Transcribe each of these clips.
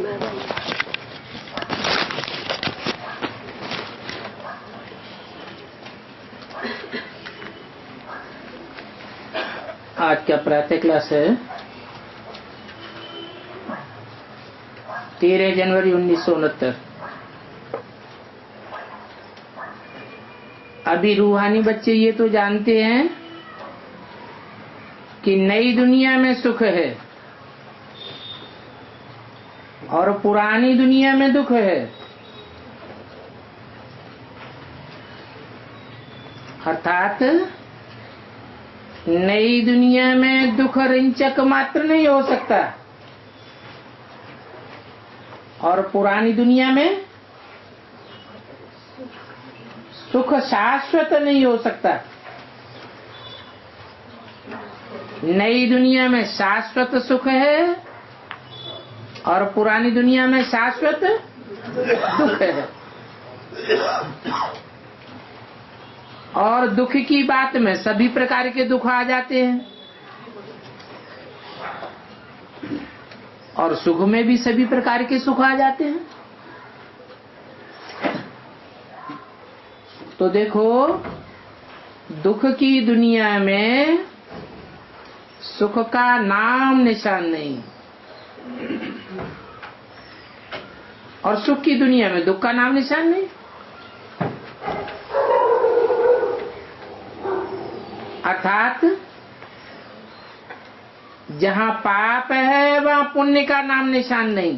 आज का प्रातः क्लास है 13 जनवरी 1969। अभी रूहानी बच्चे ये तो जानते हैं कि नई दुनिया में सुख है और पुरानी दुनिया में दुख है। अर्थात नई दुनिया में दुख रिंचक मात्र नहीं हो सकता और पुरानी दुनिया में सुख शाश्वत नहीं हो सकता। नई दुनिया में शाश्वत सुख है और पुरानी दुनिया में शाश्वत दुख है। और दुख की बात में सभी प्रकार के दुख आ जाते हैं और सुख में भी सभी प्रकार के सुख आ जाते हैं। तो देखो, दुख की दुनिया में सुख का नाम निशान नहीं और सुख की दुनिया में दुख का नाम निशान नहीं। अर्थात जहां पाप है वहां पुण्य का नाम निशान नहीं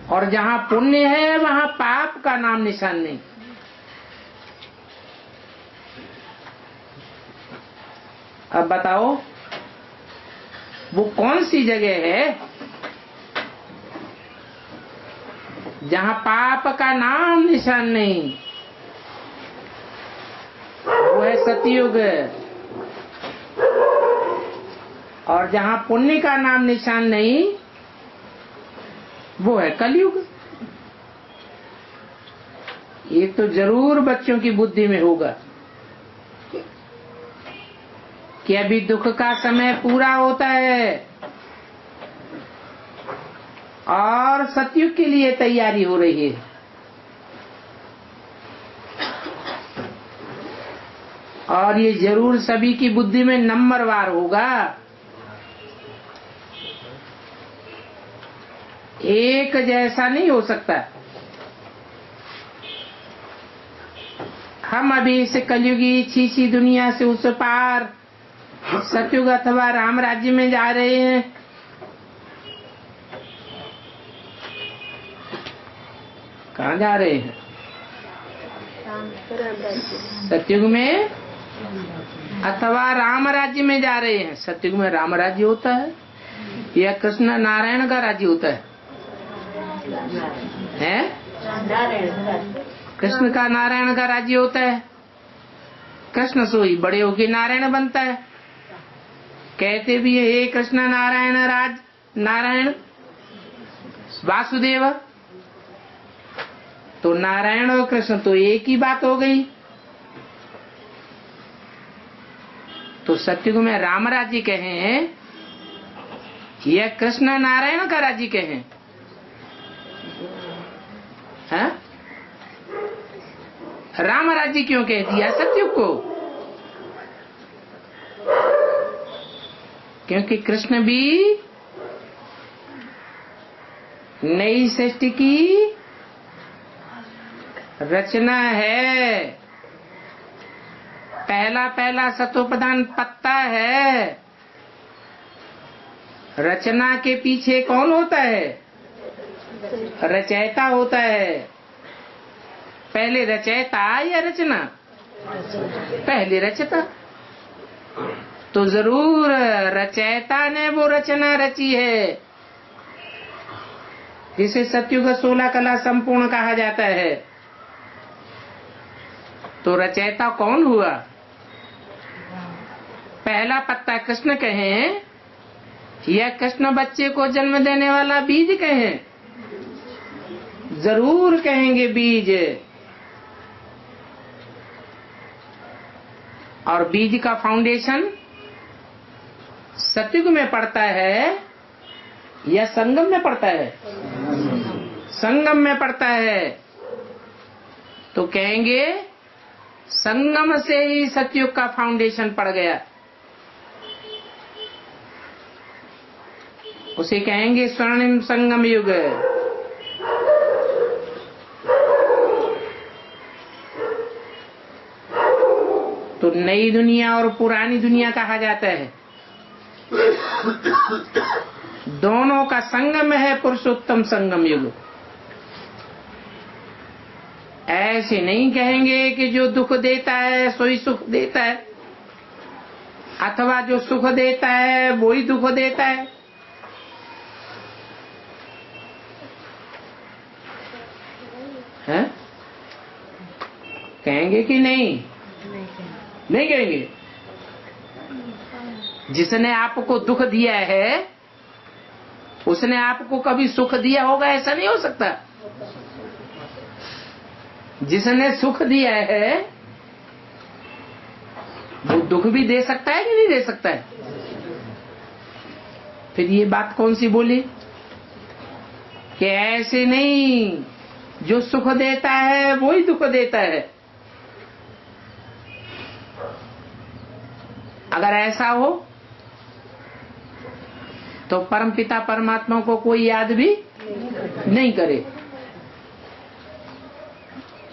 और जहां पुण्य है वहां पाप का नाम निशान नहीं। अब बताओ वो कौन सी जगह है जहां पाप का नाम निशान नहीं? वो है सतयुग। और जहां पुण्य का नाम निशान नहीं वो है कलयुग। ये तो जरूर बच्चों की बुद्धि में होगा कि अभी दुख का समय पूरा होता है और सतयुग के लिए तैयारी हो रही है। और ये जरूर सभी की बुद्धि में नंबरवार होगा। एक जैसा नहीं हो सकता। हम अभी इस कलयुगी छीछी दुनिया से उस पार सतयुग अथवा राम राज्य में जा रहे हैं। कहाँ जा रहे हैं? सतयुग में अथवा राम राज्य में जा रहे हैं। सतयुग में राम राज्य होता है या कृष्ण नारायण का राज्य होता है? कृष्ण का नारायण का राज्य होता है। कृष्ण सोई बड़े होके नारायण बनता है। कहते भी हे कृष्ण नारायण राज नारायण वासुदेव। तो नारायण और कृष्ण तो एक ही बात हो गई। तो सतयुग में राम राज्य कहें या कृष्ण नारायण का राज्य कहें? हाँ? राम राज्य क्यों कह दिया सतयुग को? क्योंकि कृष्ण भी नई सृष्टि की रचना है। पहला पहला सतोप्रधान पत्ता है। रचना के पीछे कौन होता है? रचयिता होता है। पहले रचयिता या रचना? पहले रचता। तो जरूर रचयिता ने वो रचना रची है जिसे सतयुग 16 कला संपूर्ण कहा जाता है। तो रचयिता कौन हुआ? पहला पत्ता कृष्ण कहें या कृष्ण बच्चे को जन्म देने वाला बीज कहें? जरूर कहेंगे बीज। और बीज का फाउंडेशन सतयुग में पड़ता है या संगम में पड़ता है? संगम में पड़ता है। तो कहेंगे संगम से ही सतयुग का फाउंडेशन पड़ गया, उसे कहेंगे स्वर्णिम संगम युग। तो नई दुनिया और पुरानी दुनिया कहा जाता है, दोनों का संगम है पुरुषोत्तम संगम युग। ऐसे नहीं कहेंगे कि जो दुख देता है सो ही सुख देता है, अथवा जो सुख देता है वो ही दुख देता है। हैं? कहेंगे कि नहीं? नहीं कहेंगे। जिसने आपको दुख दिया है उसने आपको कभी सुख दिया होगा, ऐसा नहीं हो सकता। जिसने सुख दिया है वो दुख भी दे सकता है कि नहीं दे सकता है? फिर ये बात कौन सी बोली कि ऐसे नहीं, जो सुख देता है वो ही दुख देता है। अगर ऐसा हो तो परमपिता परमात्मा को कोई याद भी नहीं करे,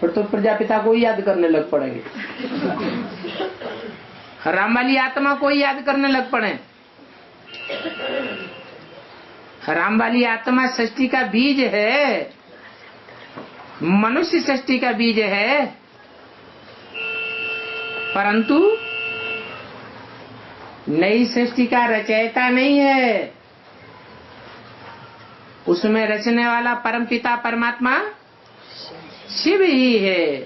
फिर तो प्रजापिता को ही याद करने लग पड़ेंगे, राम वाली आत्मा को ही याद करने लग पड़े। राम वाली आत्मा सृष्टि का बीज है, मनुष्य सृष्टि का बीज है, परंतु नई सृष्टि का रचयिता नहीं है। उसमें रचने वाला परमपिता परमात्मा शिव ही है।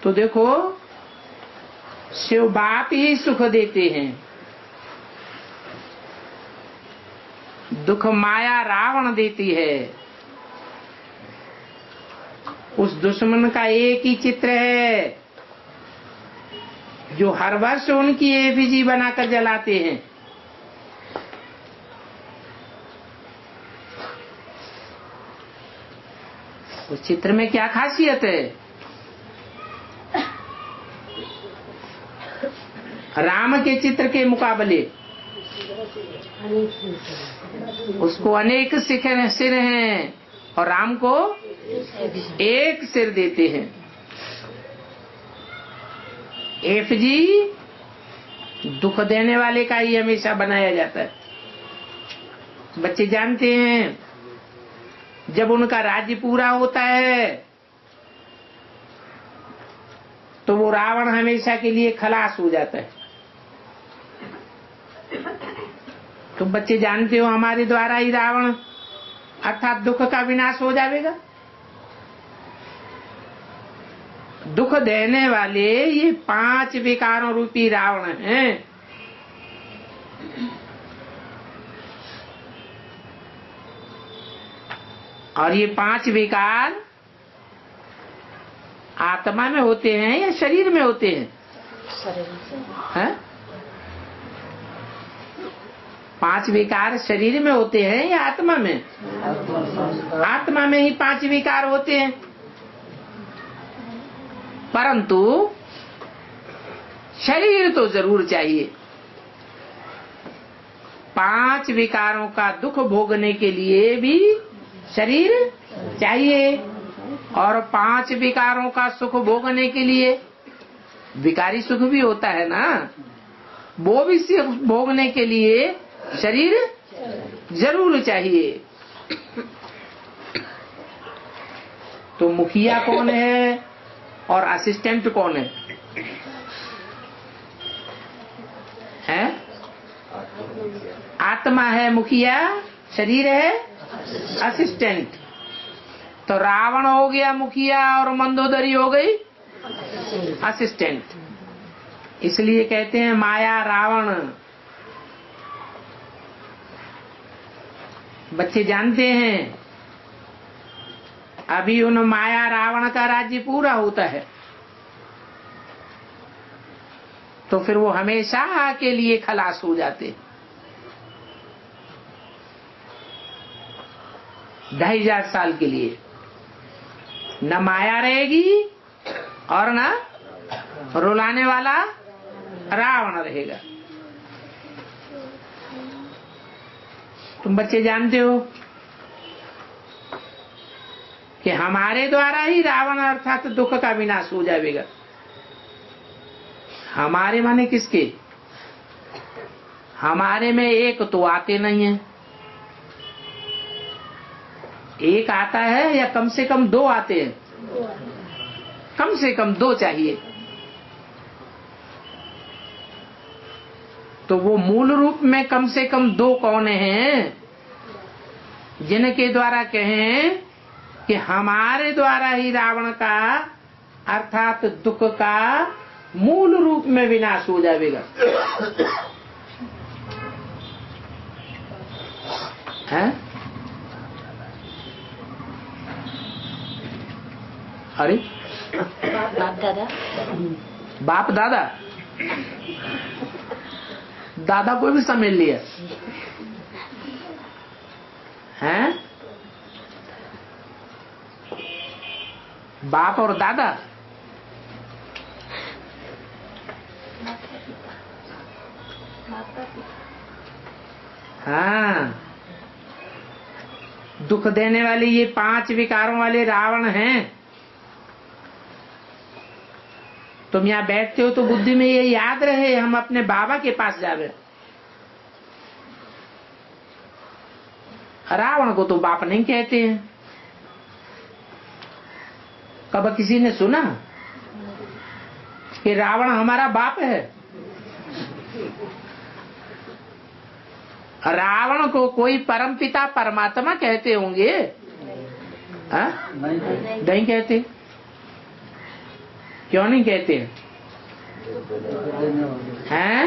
तो देखो, शिव बाप ही सुख देते हैं, दुख माया रावण देती है। उस दुश्मन का एक ही चित्र है जो हर वर्ष उनकी एफिजी बनाकर जलाते हैं। उस चित्र में क्या खासियत है? राम के चित्र के मुकाबले उसको अनेक सिर हैं और राम को एक सिर देते हैं। एफजी दुख देने वाले का ही हमेशा बनाया जाता है। बच्चे जानते हैं, जब उनका राज्य पूरा होता है तो वो रावण हमेशा के लिए खलास हो जाता है। तो बच्चे जानते हो, हमारे द्वारा ही रावण अर्थात दुख का विनाश हो जाएगा। दुख देने वाले ये 5 विकारों रूपी रावण हैं। और ये 5 विकार आत्मा में होते हैं या शरीर में होते हैं? हैं? 5 विकार शरीर में होते हैं या आत्मा में? आत्मा में ही 5 विकार होते हैं, परंतु शरीर तो जरूर चाहिए। 5 विकारों का दुख भोगने के लिए भी शरीर चाहिए, और 5 विकारों का सुख भोगने के लिए विकारी सुख भी होता है ना, वो भी सुख भोगने के लिए शरीर जरूर चाहिए। तो मुखिया कौन है और असिस्टेंट कौन है? हैं? आत्मा है मुखिया, शरीर है असिस्टेंट। तो रावण हो गया मुखिया और मंदोदरी हो गई असिस्टेंट। इसलिए कहते हैं माया रावण। बच्चे जानते हैं, अभी उन माया रावण का राज्य पूरा होता है तो फिर वो हमेशा के लिए खलास हो जाते। 2,500 साल के लिए न माया रहेगी और न रुलाने वाला रावण रहेगा। तुम बच्चे जानते हो कि हमारे द्वारा ही रावण अर्थात दुख का विनाश हो जाएगा। हमारे माने किसके? हमारे में एक तो आते नहीं है, एक आता है या कम से कम 2 आते हैं? कम से कम 2 चाहिए। तो वो मूल रूप में कम से कम 2 कौन हैं जिनके द्वारा कहें कि हमारे द्वारा ही रावण का अर्थात दुख का मूल रूप में विनाश हो जाएगा। हैं? अरे बाप दादा, बाप दादा, दादा को भी समझ लिया हैं? बाप और दादा, हाँ, दुख देने वाले ये 5 विकारों वाले रावण हैं। तुम यहाँ बैठते हो तो बुद्धि में ये याद रहे हम अपने बाबा के पास जावे। रावण को तो बाप नहीं कहते हैं। कब किसी ने सुना कि रावण हमारा बाप है? रावण को कोई परमपिता परमात्मा कहते होंगे? नहीं कहते। क्यों नहीं कहते हैं?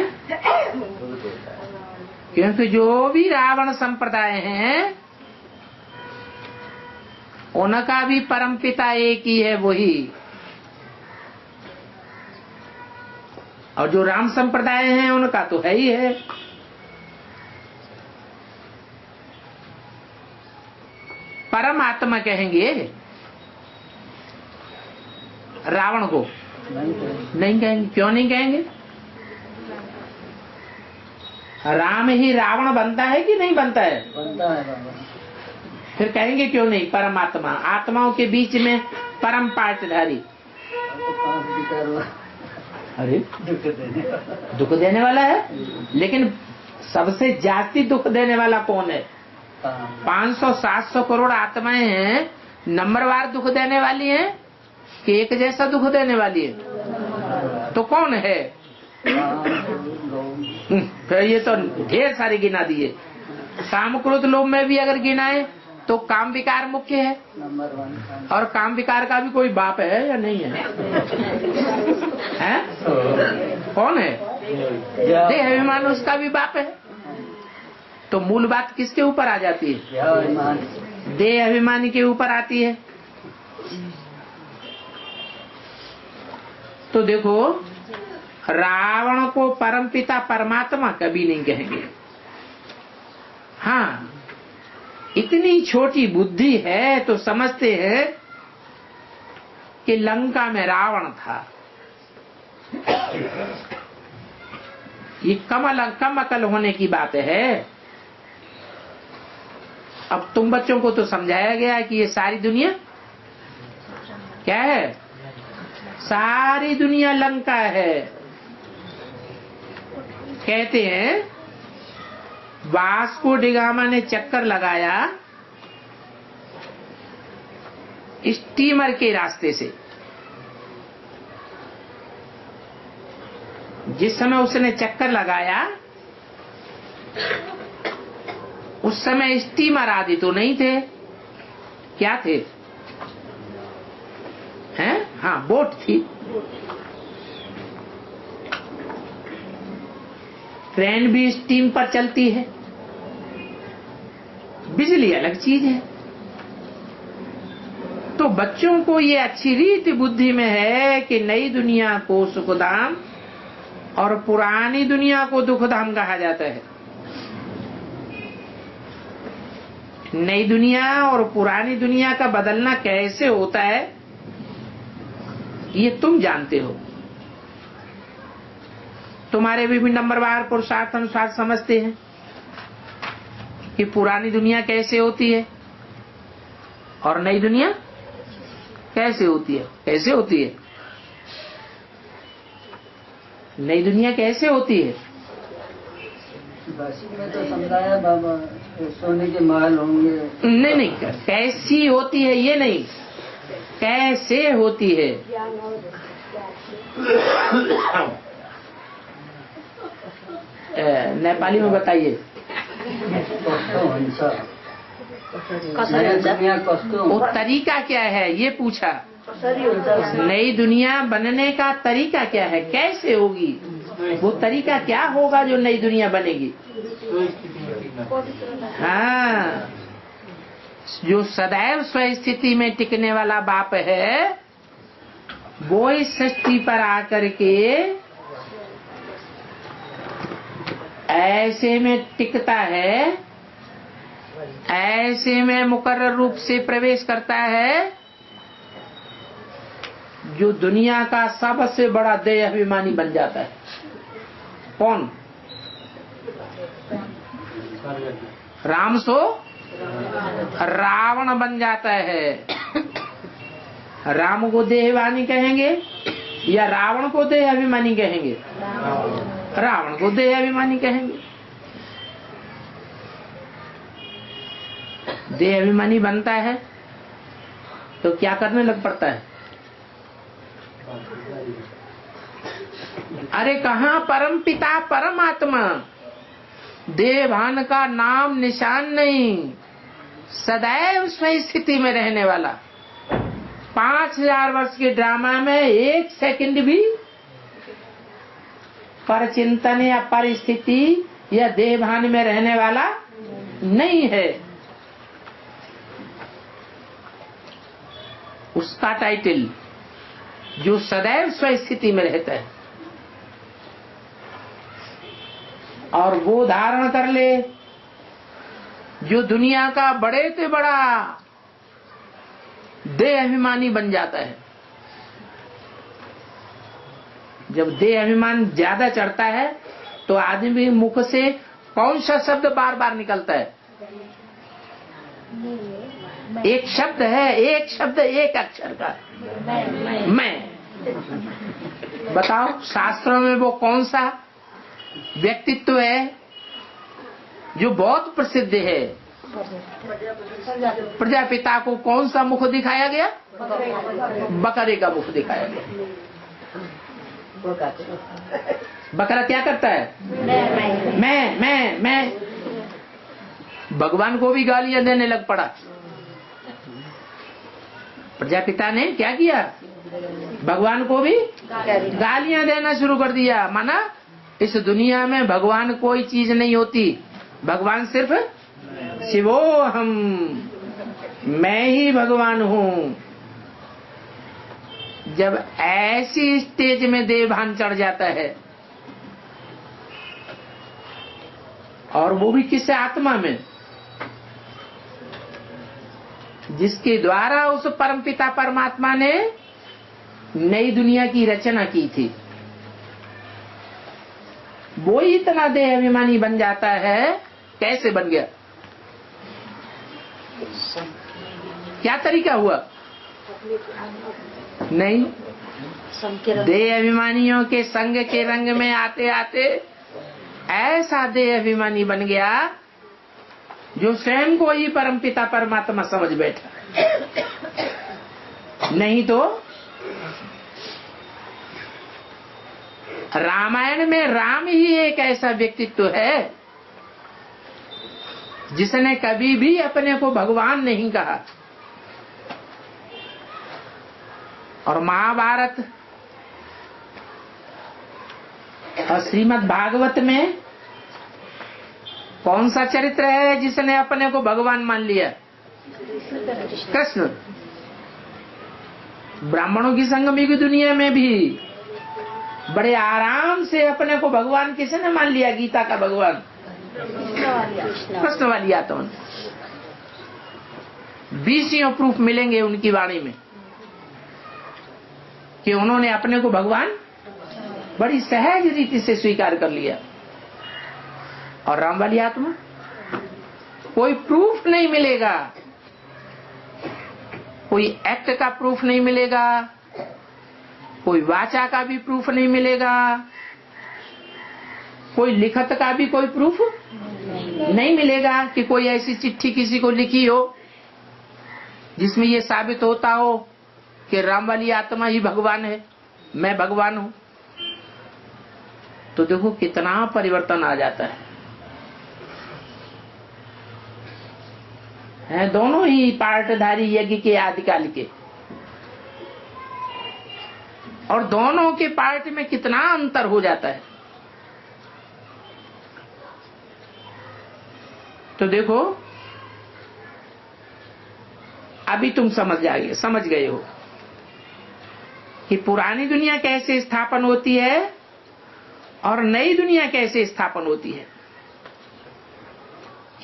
क्योंकि जो भी रावण संप्रदाय हैं उनका भी परमपिता एक ही है, वही। और जो राम संप्रदाय हैं उनका तो है ही है। परमात्मा कहेंगे रावण को? नहीं कहेंगे। क्यों नहीं कहेंगे? राम ही रावण बनता है कि नहीं बनता है? बनता है बाबा। फिर कहेंगे क्यों नहीं परमात्मा? आत्माओं के बीच में परम पाठधारी। अरे दुख देने वाला है, लेकिन सबसे जास्ती दुख देने वाला कौन है? 500-700 करोड़ आत्माएं हैं, नंबरवार दुख देने वाली हैं कि एक जैसा दुख देने वाली है? तो कौन है? फिर ये तो ढेर सारे गिना दिए। काम क्रोध लोभ में भी अगर गिनाए तो काम विकार मुख्य है, और काम विकार का भी कोई बाप है या नहीं है? हैं? कौन है? देह अभिमान उसका भी बाप है। तो मूल बात किसके ऊपर आ जाती है? देह अभिमानी के ऊपर आती है। तो देखो, रावण को परमपिता परमात्मा कभी नहीं कहेंगे। हाँ, इतनी छोटी बुद्धि है तो समझते हैं कि लंका में रावण था। ये कम अकल होने की बात है। अब तुम बच्चों को तो समझाया गया कि ये सारी दुनिया क्या है? सारी दुनिया लंका है। कहते हैं वास्को डिगामा ने चक्कर लगाया स्टीमर के रास्ते से। जिस समय उसने चक्कर लगाया उस समय स्टीमर आदि तो नहीं थे। क्या थे? हैं? हाँ, बोट थी। ट्रेन भी स्टीम पर चलती है। बिजली अलग चीज है। तो बच्चों को ये अच्छी रीति बुद्धि में है कि नई दुनिया को सुखधाम और पुरानी दुनिया को दुखधाम कहा जाता है। नई दुनिया और पुरानी दुनिया का बदलना कैसे होता है ये तुम जानते हो। तुम्हारे विभिन्न नंबरवार पुरुषार्थ अनुसार समझते हैं कि पुरानी दुनिया कैसे होती है और नई दुनिया कैसे होती है। कैसे होती है नई दुनिया, कैसे होती है? में तो समझाया बाबा, सोने के महल होंगे। नहीं, कैसी होती है ये नहीं, कैसे होती है। नेपाली में बताइए। वो तरीका क्या है ये पूछा। नई दुनिया बनने का तरीका क्या है, कैसे होगी, वो तरीका क्या होगा जो नई दुनिया बनेगी। हाँ, जो सदैव स्वस्थिति में टिकने वाला बाप है वो इस सृष्टि पर आकर के ऐसे में टिकता है, ऐसे में मुकर्रर रूप से प्रवेश करता है जो दुनिया का सबसे बड़ा देह अभिमानी बन जाता है। कौन? राम सो रावण बन जाता है। राम को देहवानी कहेंगे या रावण को देह अभिमानी कहेंगे? रावण को देह अभिमानी कहेंगे। देह अभिमानी बनता है तो क्या करने लग पड़ता है? अरे कहाँ परम पिता परमात्मा, देवभान का नाम निशान नहीं, सदैव स्वस्थिति में रहने वाला। 5000 वर्ष के ड्रामा में एक सेकंड भी पर चिंतन या परिस्थिति या देवभान में रहने वाला नहीं है। उसका टाइटल जो सदैव स्वस्थिति में रहता है और वो धारण कर ले, जो दुनिया का बड़े से बड़ा देह अभिमानी बन जाता है। जब देह अभिमान ज्यादा चढ़ता है तो आदमी मुख से कौन सा शब्द बार बार निकलता है? एक शब्द है, एक शब्द एक अक्षर का, मैं। बताओ शास्त्रों में वो कौन सा व्यक्तित्व है जो बहुत प्रसिद्ध है? प्रजापिता को कौन सा मुख दिखाया गया? बकरे का मुख दिखाया गया। बकरा क्या करता है? मैं। भगवान को भी गालियां देने लग पड़ा। प्रजापिता ने क्या किया? भगवान को भी गालियां देना शुरू कर दिया। माना इस दुनिया में भगवान कोई चीज नहीं होती, भगवान सिर्फ शिवोहम, मैं ही भगवान हूँ। जब ऐसी स्टेज में देवभान चढ़ जाता है और वो भी किस आत्मा में, जिसके द्वारा उस परमपिता परमात्मा ने नई दुनिया की रचना की थी, वो ही इतना देह अभिमानी बन जाता है। कैसे बन गया? क्या तरीका हुआ? नहीं, देह अभिमानियों के संग के रंग में आते आते ऐसा देह अभिमानी बन गया जो स्वयं को ही परमपिता परमात्मा समझ बैठा। नहीं तो रामायण में राम ही एक ऐसा व्यक्तित्व है जिसने कभी भी अपने को भगवान नहीं कहा। और महाभारत और श्रीमद् भागवत में कौन सा चरित्र है जिसने अपने को भगवान मान लिया? कृष्ण। ब्राह्मणों की संगमी की दुनिया में भी बड़े आराम से अपने को भगवान किसने मान लिया? गीता का भगवान कृष्ण वाली आत्मा। 20 प्रूफ मिलेंगे उनकी वाणी में कि उन्होंने अपने को भगवान बड़ी सहज रीति से स्वीकार कर लिया। और राम वाली आत्मा कोई प्रूफ नहीं मिलेगा, कोई एक्ट का प्रूफ नहीं मिलेगा, कोई वाचा का भी प्रूफ नहीं मिलेगा, कोई लिखत का भी कोई प्रूफ नहीं मिलेगा कि कोई ऐसी चिट्ठी किसी को लिखी हो जिसमें ये साबित होता हो कि राम वाली आत्मा ही भगवान है, मैं भगवान हूं। तो देखो कितना परिवर्तन आ जाता है दोनों ही पार्टधारी यज्ञ के आदिकाल के, और दोनों के पार्ट में कितना अंतर हो जाता है। तो देखो अभी तुम समझ गए हो कि पुरानी दुनिया कैसे स्थापन होती है और नई दुनिया कैसे स्थापन होती है।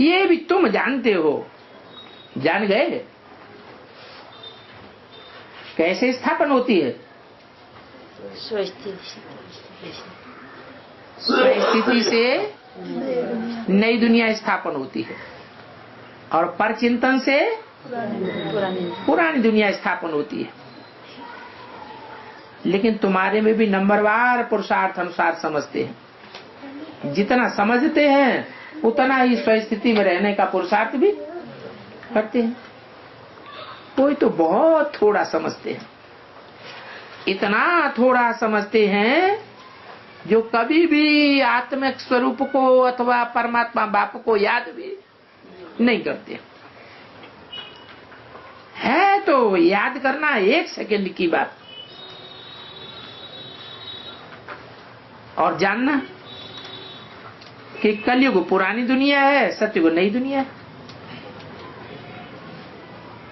ये भी तुम जानते हो, जान गए कैसे स्थापन होती है। स्थिति से नई दुनिया स्थापन होती है और परचिंतन से पुरानी दुनिया स्थापन होती है। लेकिन तुम्हारे में भी नंबरवार पुरुषार्थ अनुसार समझते हैं। जितना समझते हैं उतना ही स्वस्थिति में रहने का पुरुषार्थ भी करते हैं। कोई तो बहुत थोड़ा समझते हैं, इतना थोड़ा समझते हैं जो कभी भी आत्मिक स्वरूप को अथवा परमात्मा बाप को याद भी नहीं करते। है तो याद करना 1 सेकंड की बात, और जानना कि कलयुग पुरानी दुनिया है, सतयुग नई दुनिया है।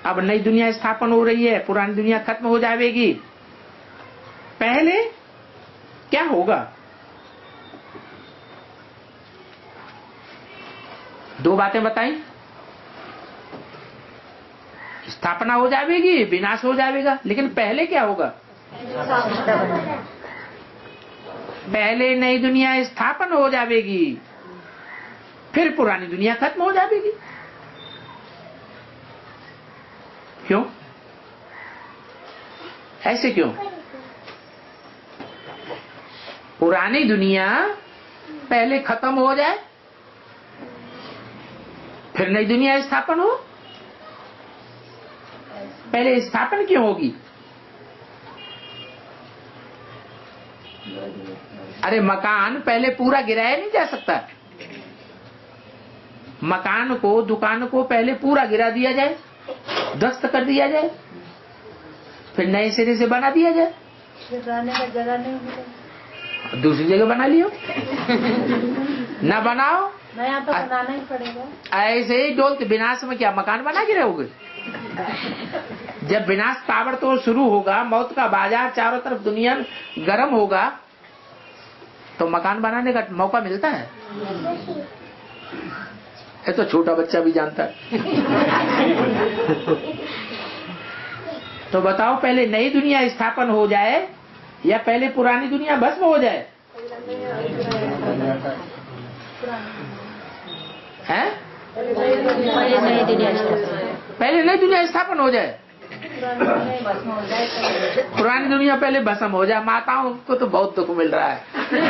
अब नई दुनिया स्थापन हो रही है, पुरानी दुनिया खत्म हो जाएगी। पहले क्या होगा? 2 बातें बताई। स्थापना हो जाएगी, विनाश हो जाएगा, लेकिन पहले क्या होगा? पहले नई दुनिया स्थापन हो जाएगी, फिर पुरानी दुनिया खत्म हो जाएगी। क्यों? ऐसे क्यों? पुरानी दुनिया पहले खत्म हो जाए, फिर नई दुनिया स्थापन हो। पहले स्थापन क्यों होगी? अरे मकान पहले पूरा गिराया नहीं जा सकता। मकान को, दुकान को पहले पूरा गिरा दिया जाए, ध्वस्त कर दिया जाए, फिर नए सिरे से बना दिया जाए। रहने का जगह नहीं मिलेगा, दूसरी जगह बना लियो। न बनाओ, नया तो बनाना ही पड़ेगा। ऐसे ही डोलते विनाश में क्या मकान बना के रहोगे? जब विनाश ताबड़तोड़ शुरू होगा, मौत का बाजार चारों तरफ दुनिया गर्म होगा, तो मकान बनाने का मौका मिलता है? ये तो छोटा बच्चा भी जानता है। तो बताओ पहले नई दुनिया स्थापन हो जाए या पहले पुरानी दुनिया भस्म हो जाए? हैं? पहले नई दुनिया स्थापन हो जाए, पुरानी दुनिया पहले भस्म हो जाए। माताओं को तो बहुत दुख मिल रहा है,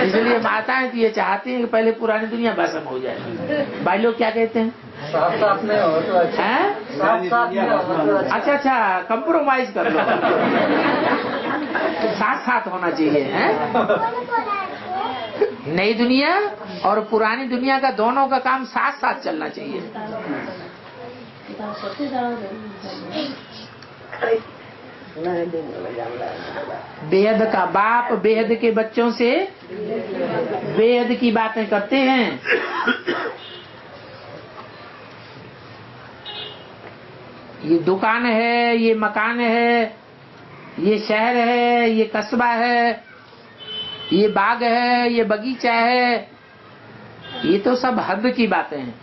इसलिए माताएं ये चाहती हैं कि पहले पुरानी दुनिया भस्म हो जाए। भाई लोग क्या कहते हैं? साथ साथ में हो तो अच्छा। हैं? साथ साथ में हो तो अच्छा। अच्छा, कंप्रोमाइज कर लो। साथ साथ होना चाहिए। हैं? नई दुनिया और पुरानी दुनिया का दोनों का काम साथ साथ चलना चाहिए। बेहद का बाप बेहद के बच्चों से बेहद की बातें करते हैं। ये दुकान है, ये मकान है, ये शहर है, ये कस्बा है, ये बाग है, ये बगीचा है, ये तो सब हद की बातें हैं।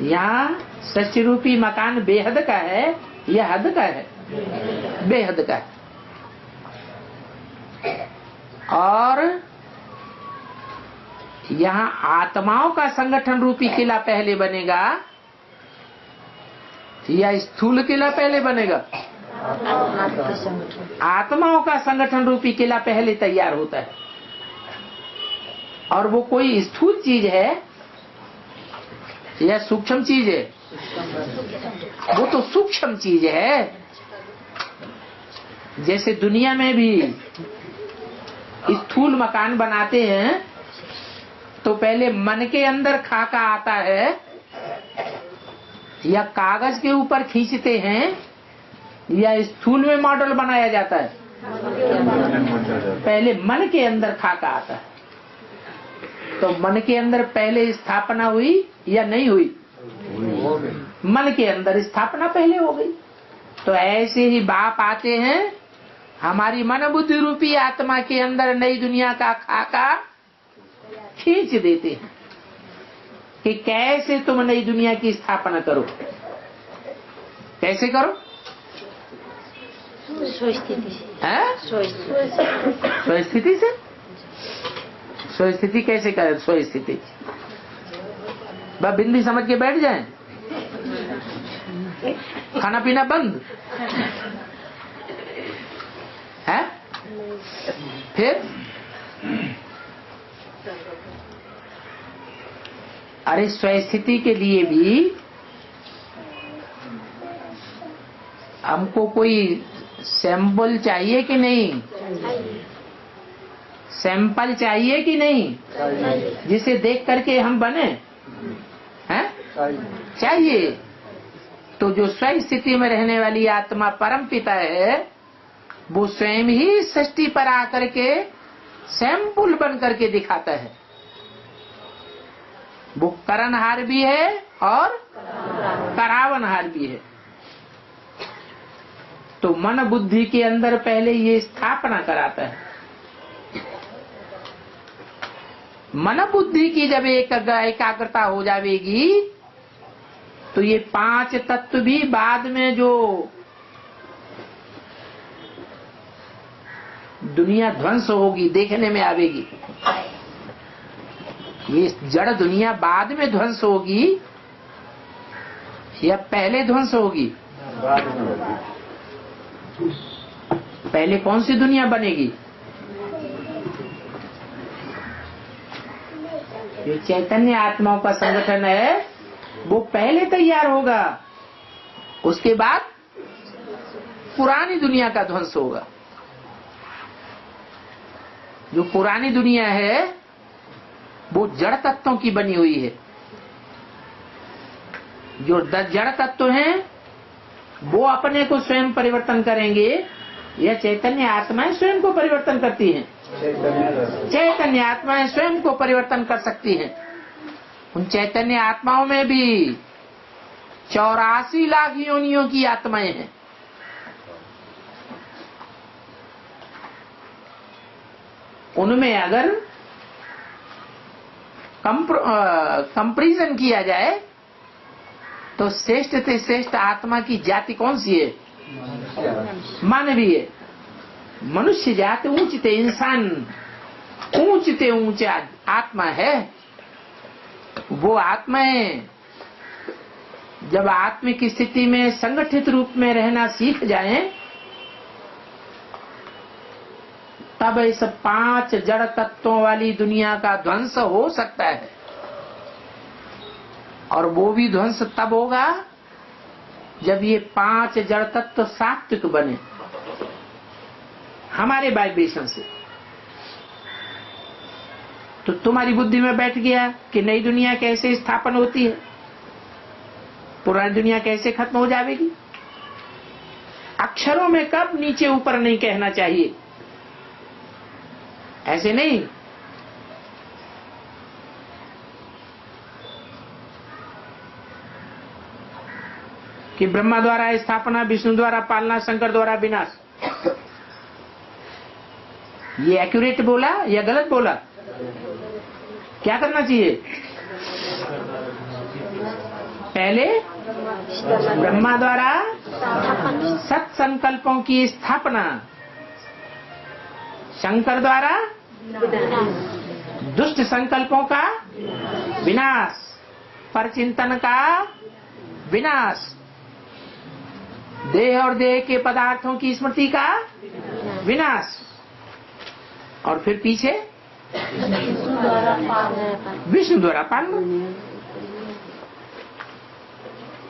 यहाँ सृष्टि रूपी मकान बेहद का है या हद का है? बेहद का है। और यहाँ आत्माओं का संगठन रूपी किला पहले बनेगा या स्थूल किला पहले बनेगा? आत्माओं का संगठन रूपी किला पहले तैयार होता है। और वो कोई स्थूल चीज है या सूक्ष्म चीज है? वो तो सूक्ष्म चीज है। जैसे दुनिया में भी स्थूल मकान बनाते हैं तो पहले मन के अंदर खाका आता है या कागज के ऊपर खींचते हैं या स्थूल में मॉडल बनाया जाता है? पहले मन के अंदर खाका आता है। तो मन के अंदर पहले स्थापना हुई या नहीं हुई? मन के अंदर स्थापना पहले हो गई। तो ऐसे ही बाप आते हैं हमारी मन बुद्धि रूपी आत्मा के अंदर नई दुनिया का खाका खींच देते हैं कि कैसे तुम नई दुनिया की स्थापना करो। कैसे करो? स्वस्थिति से। स्वस्थिति कैसे करें? स्वस्थिति बस बिंदी समझ के बैठ जाएं, खाना पीना बंद है। फिर अरे स्वस्थिति के लिए भी हमको कोई सैंपल चाहिए कि नहीं? सैंपल चाहिए कि नहीं? जिसे देख करके हम बने हैं? चाहिए। तो जो स्वयं स्थिति में रहने वाली आत्मा परम पिता है वो स्वयं ही सृष्टि पर आकर के सैंपल बन करके दिखाता है। वो करनहार भी है और करावनहार भी है। तो मन बुद्धि के अंदर पहले ये स्थापना कराता है। मन बुद्धि की जब एकाग्रता हो जाएगी तो ये 5 तत्व भी बाद में जो दुनिया ध्वंस होगी देखने में आवेगी। ये जड़ दुनिया बाद में ध्वंस होगी या पहले ध्वंस होगी? पहले कौन सी दुनिया बनेगी? जो चैतन्य आत्माओं का संगठन है वो पहले तैयार होगा, उसके बाद पुरानी दुनिया का ध्वंस होगा। जो पुरानी दुनिया है वो जड़ तत्वों की बनी हुई है। जो जड़ तत्व हैं वो अपने को स्वयं परिवर्तन करेंगे या चैतन्य आत्माएं स्वयं को परिवर्तन करती हैं? चैतन्य आत्माएं स्वयं को परिवर्तन कर सकती हैं। उन चैतन्य आत्माओं में भी 84 लाख योनियों की आत्माएं हैं। उनमें अगर कंपैरिजन किया जाए तो श्रेष्ठ से श्रेष्ठ आत्मा की जाति कौन सी है? मानवीय। मनुष्य जाति ऊंचते इंसान ऊंचते ऊंचा आत्मा है। वो आत्माएं जब आत्मिक स्थिति में संगठित रूप में रहना सीख जाएं तब इस 5 जड़ तत्वों वाली दुनिया का ध्वंस हो सकता है। और वो भी ध्वंस तब होगा जब ये 5 जड़ तत्व सात्विक बने हमारे वाइब्रेशन से। तो तुम्हारी बुद्धि में बैठ गया कि नई दुनिया कैसे स्थापन होती है, पुरानी दुनिया कैसे खत्म हो जाएगी। अक्षरों में कब नीचे ऊपर नहीं कहना चाहिए, ऐसे नहीं। कि ब्रह्मा द्वारा स्थापना, विष्णु द्वारा पालना, शंकर द्वारा विनाश। ये एक्यूरेट बोला या गलत बोला? क्या करना चाहिए? पहले ब्रह्मा द्वारा सत संकल्पों की स्थापना, शंकर द्वारा दुष्ट संकल्पों का विनाश, परचिंतन का विनाश, देह और देह के पदार्थों की स्मृति का विनाश, और फिर पीछे विष्णु द्वारा पालना।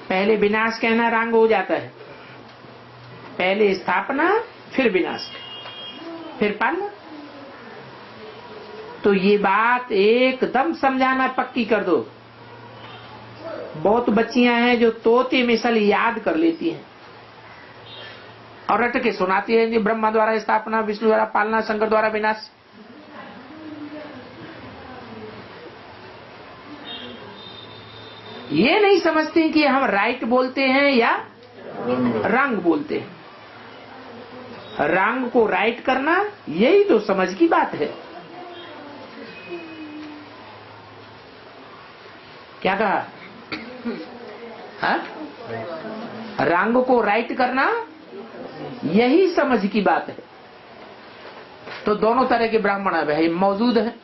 पहले विनाश कहना रंग हो जाता है, पहले स्थापना फिर विनाश फिर पालना। तो ये बात एकदम समझाना पक्की कर दो। बहुत बच्चियां हैं जो तोते मिसल याद कर लेती हैं और रट के सुनाती है, ब्रह्मा द्वारा स्थापना, विष्णु द्वारा पालना, शंकर द्वारा विनाश। ये नहीं समझते कि हम राइट बोलते हैं या रंग बोलते हैं। रंग को राइट करना यही तो समझ की बात है। क्या कहा? हाँ? रंग को राइट करना यही समझ की बात है। तो दोनों तरह के ब्राह्मण है मौजूद हैं।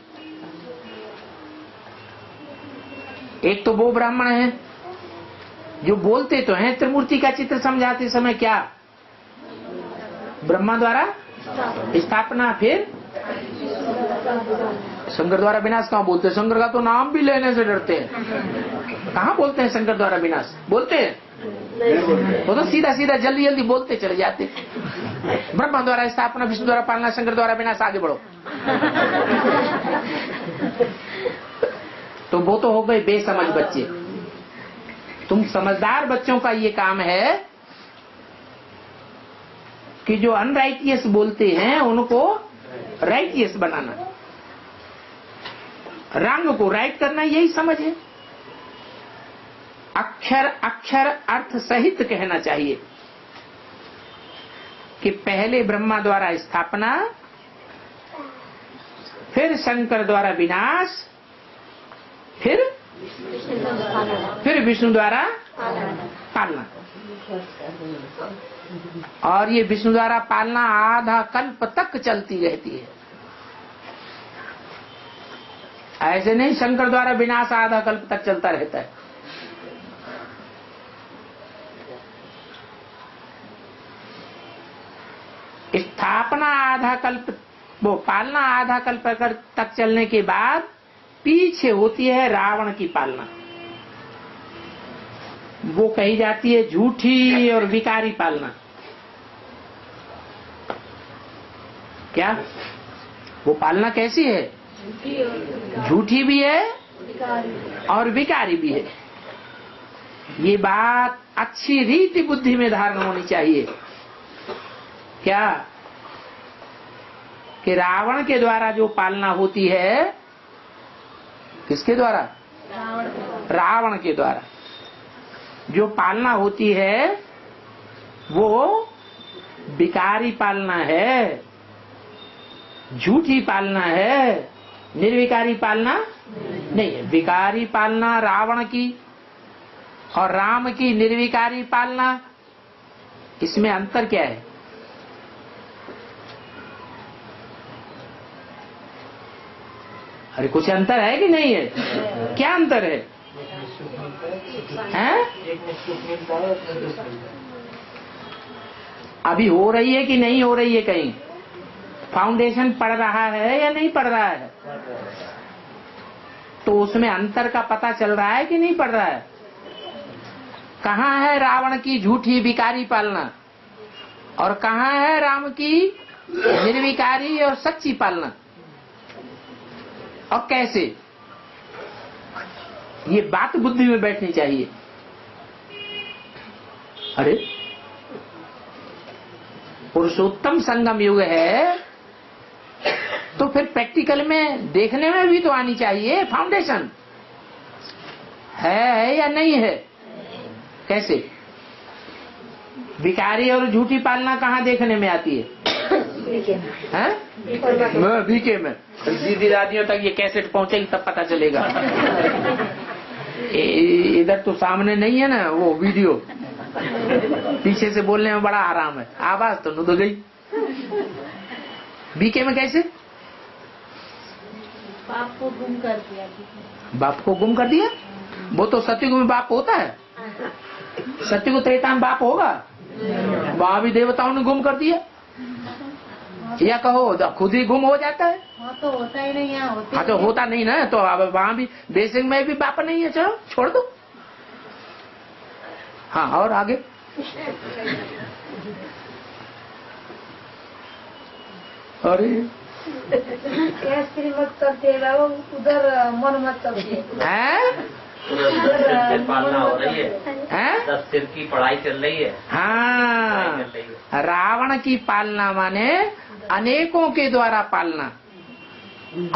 एक तो वो ब्राह्मण है जो बोलते तो हैं त्रिमूर्ति का चित्र समझाते समय क्या ब्रह्मा द्वारा स्थापना फिर शंकर द्वारा विनाश कहाँ बोलते हैं? शंकर का तो नाम भी लेने से डरते हैं। कहाँ बोलते हैं शंकर द्वारा विनाश? बोलते हैं वो तो सीधा सीधा जल्दी जल्दी बोलते चले जाते। ब्रह्मा द्वारा स्थापना, विष्णु द्वारा पालना, शंकर द्वारा विनाश, आगे बढ़ो। तो वो तो हो गए बेसमझ बच्चे। तुम समझदार बच्चों का ये काम है कि जो अनराइटियस बोलते हैं उनको राइटियस बनाना, रंग को राइट करना, यही समझ है। अक्षर अक्षर अर्थ सहित कहना चाहिए कि पहले ब्रह्मा द्वारा स्थापना, फिर शंकर द्वारा विनाश, फिर विष्णु द्वारा पालना। और ये विष्णु द्वारा पालना आधा कल्प तक चलती रहती है। ऐसे नहीं शंकर द्वारा विनाश आधा कल्प तक चलता रहता है। स्थापना आधा कल्प, वो पालना आधा कल्प तक चलने के बाद पीछे होती है रावण की पालना। वो कही जाती है झूठी और विकारी पालना। क्या वो पालना कैसी है? झूठी भी है और विकारी भी है। ये बात अच्छी रीति बुद्धि में धारण होनी चाहिए। क्या कि रावण के द्वारा जो पालना होती है, किसके द्वारा? रावण के द्वारा जो पालना होती है वो विकारी पालना है, झूठी पालना है, निर्विकारी पालना नहीं है। विकारी पालना रावण की और राम की निर्विकारी पालना, इसमें अंतर क्या है? अरे कुछ अंतर है कि नहीं है? क्या अंतर है? हैं? अभी हो रही है कि नहीं हो रही है? कहीं फाउंडेशन पड़ रहा है या नहीं पड़ रहा है? तो उसमें अंतर का पता चल रहा है कि नहीं पड़ रहा है? कहाँ है रावण की झूठी विकारी पालना और कहाँ है राम की निर्विकारी और सच्ची पालना? और कैसे? ये बात बुद्धि में बैठनी चाहिए। अरे पुरुषोत्तम संगम युग है तो फिर प्रैक्टिकल में देखने में भी तो आनी चाहिए फाउंडेशन है या नहीं है। कैसे? विकारी और झूठी पालना कहाँ देखने में आती है? बीके में। दीदी दादियों तक ये कैसेट पहुंचेगी तब पता चलेगा। इधर तो सामने नहीं है ना वो वीडियो, पीछे से बोलने में बड़ा आराम है, आवाज तो नुद गई। बीके में कैसे? बाप को गुम कर दिया। बाप को गुम कर दिया? वो तो सत्युग में बाप होता है, सत्युग त्रेता में बाप होगा, वहां भी देवताओं ने गुम कर दिया, या कहो खुद ही गुम हो जाता है। वहाँ तो होता ही नहीं, यहाँ होता। हाँ तो होता नहीं ना, तो अब वहां भी बेसिक में भी बाप नहीं है, चलो छोड़ दो। हाँ और आगे अरे मत करते रहो, उधर मन मत करते हैं, पालना हो रही है, 10 सिर की पढ़ाई चल रही है। हाँ, रावण की पालना माने अनेकों के द्वारा पालना,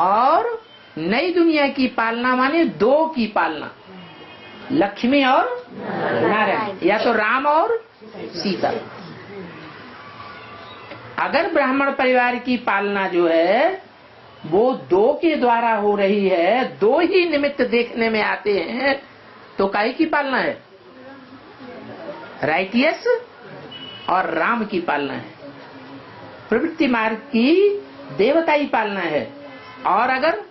और नई दुनिया की पालना माने 2 की पालना, लक्ष्मी और नारायण, या तो राम और सीता। अगर ब्राह्मण परिवार की पालना जो है वो 2 के द्वारा हो रही है, 2 ही निमित्त देखने में आते हैं, तो काहे की पालना है? राइटियस और राम की पालना है, प्रवृत्ति मार्ग की देवताई पालना है। और अगर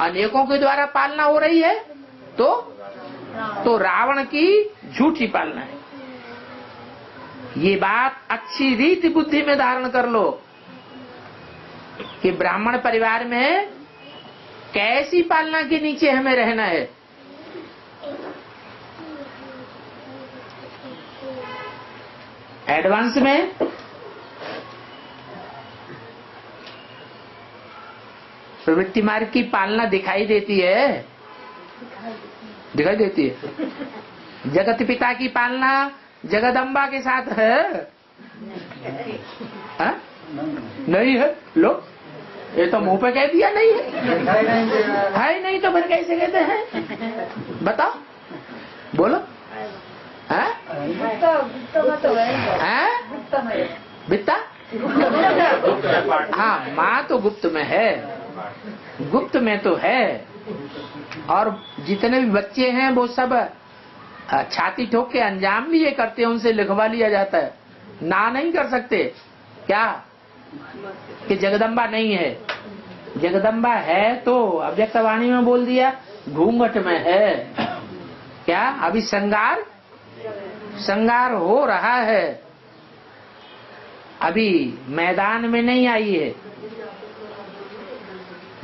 अनेकों के द्वारा पालना हो रही है तो रावण की झूठी पालना है। ये बात अच्छी रीति बुद्धि में धारण कर लो कि ब्राह्मण परिवार में कैसी पालना के नीचे हमें रहना है। एडवांस में प्रवृत्ति मार्ग की पालना दिखाई देती है, दिखाई देती है। जगत पिता की पालना जगदम्बा के साथ है, हा? नहीं है। लो ये तो मुंह पे कह दिया नहीं है नहीं तो फिर कैसे कहते हैं? बताओ, बोलो। बित्ता? हाँ, माँ तो गुप्त में है, गुप्त में तो है। और जितने भी बच्चे हैं वो सब छाती ठोक के अंजाम भी ये करते हैं, उनसे लिखवा लिया जाता है। ना नहीं कर सकते क्या कि जगदम्बा नहीं है? जगदम्बा है तो अव्यक्तवाणी में बोल दिया, घूंघट में है क्या? अभी श्रृंगार हो रहा है, अभी मैदान में नहीं आई है।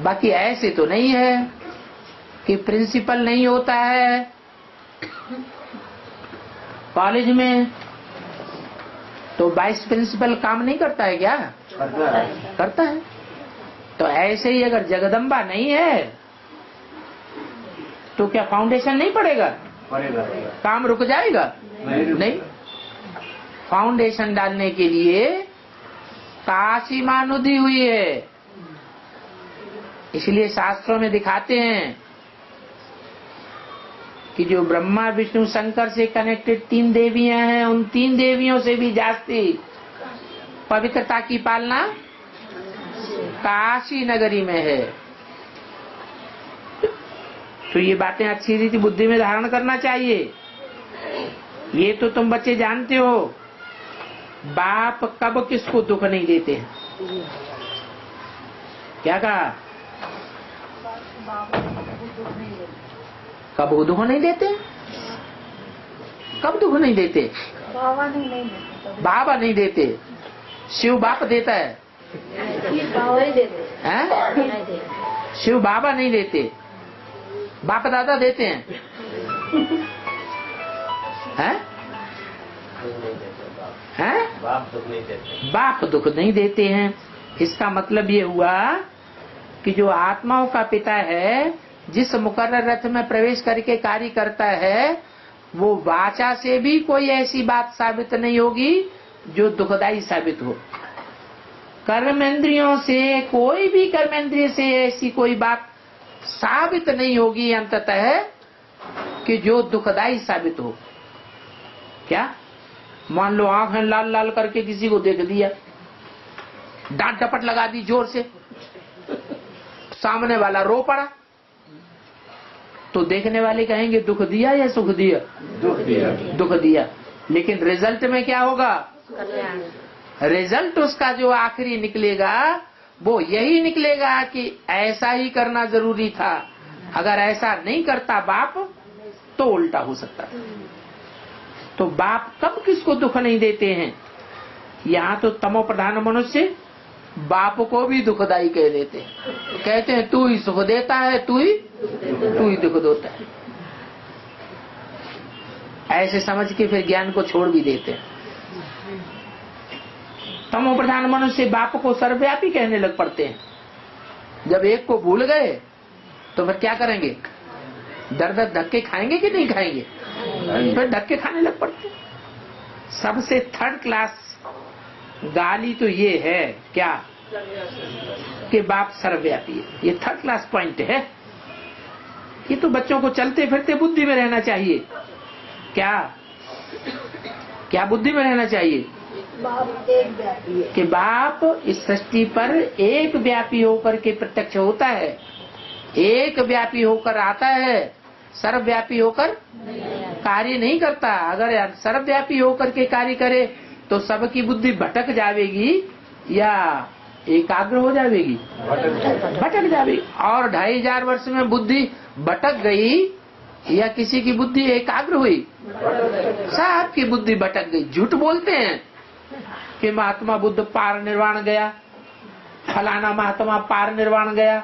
बाकी ऐसे तो नहीं है कि प्रिंसिपल नहीं होता है कॉलेज में, तो वाइस प्रिंसिपल काम नहीं करता है क्या? करता है। तो ऐसे ही अगर जगदम्बा नहीं है तो क्या फाउंडेशन नहीं पड़ेगा? काम रुक जाएगा? नहीं। फाउंडेशन डालने के लिए काशी मां नुदी हुई है। इसलिए शास्त्रों में दिखाते हैं कि जो ब्रह्मा विष्णु शंकर से कनेक्टेड 3 देवियां हैं, उन 3 देवियों से भी जास्ती पवित्रता की पालना काशी नगरी में है। तो ये बातें अच्छी रीति बुद्धि में धारण करना चाहिए। ये तो तुम बच्चे जानते हो, बाप कब किसको दुख नहीं देते हैं। क्या कहा? कब वो दुख नहीं देते? कब दुख नहीं देते? बाबा नहीं देते। बाबा नहीं देते, शिव बाप देता है। बाबा ही देते हैं? शिव बाबा नहीं देते, बाप दादा देते हैं। हैं? बाप दुख नहीं देते। बाप दुख नहीं देते हैं। इसका मतलब ये हुआ कि जो आत्माओं का पिता है, जिस मुकर्रर रथ में प्रवेश करके कार्य करता है, वो वाचा से भी कोई ऐसी बात साबित नहीं होगी जो दुखदायी साबित हो। कर्मेंद्रियों से, कोई भी कर्मेंद्रिय से ऐसी कोई बात साबित नहीं होगी अंततः कि जो दुखदायी साबित हो। क्या? मान लो आंखें लाल लाल करके किसी को देख दिया, डांट डपट लगा दी जोर से, सामने वाला रो पड़ा, तो देखने वाले कहेंगे दुख दिया या सुख दिया? दुख दिया। दुख दिया। लेकिन रिजल्ट में क्या होगा? कल्याण। रिजल्ट उसका जो आखिरी निकलेगा वो यही निकलेगा कि ऐसा ही करना जरूरी था, अगर ऐसा नहीं करता बाप तो उल्टा हो सकता था। तो बाप कब किसको दुख नहीं देते हैं? यहाँ तो तमो प्रधान मनुष्य बाप को भी दुखदाई कह देते हैं, कहते हैं तू ही सुख देता है, तू ही दुख देता है। ऐसे समझ के फिर ज्ञान को छोड़ भी देते हैं। तमो प्रधान मनुष्य बाप को सर्वव्यापी कहने लग पड़ते हैं। जब एक को भूल गए तो फिर क्या करेंगे? दर दर धक्के खाएंगे कि नहीं खाएंगे? फिर धक्के खाने लग पड़ते हैं। सबसे थर्ड क्लास गाली तो ये है क्या कि बाप सर्वव्यापी है। ये थर्ड क्लास पॉइंट है। ये तो बच्चों को चलते फिरते बुद्धि में रहना चाहिए। क्या बुद्धि में रहना चाहिए? बाप एक व्यापी है कि बाप इस सृष्टि पर एक व्यापी होकर के प्रत्यक्ष होता है, एक व्यापी होकर आता है, सर्वव्यापी होकर कार्य नहीं करता। अगर सर्वव्यापी होकर के कार्य करे तो सबकी बुद्धि भटक जाएगी या एकाग्र हो जाएगी? भटक जाएगी। और 2500 वर्ष में बुद्धि भटक गई या किसी की बुद्धि एकाग्र हुई? सबकी बुद्धि भटक गई। झूठ बोलते हैं कि महात्मा बुद्ध पार निर्वाण गया, फलाना महात्मा पार निर्वाण गया।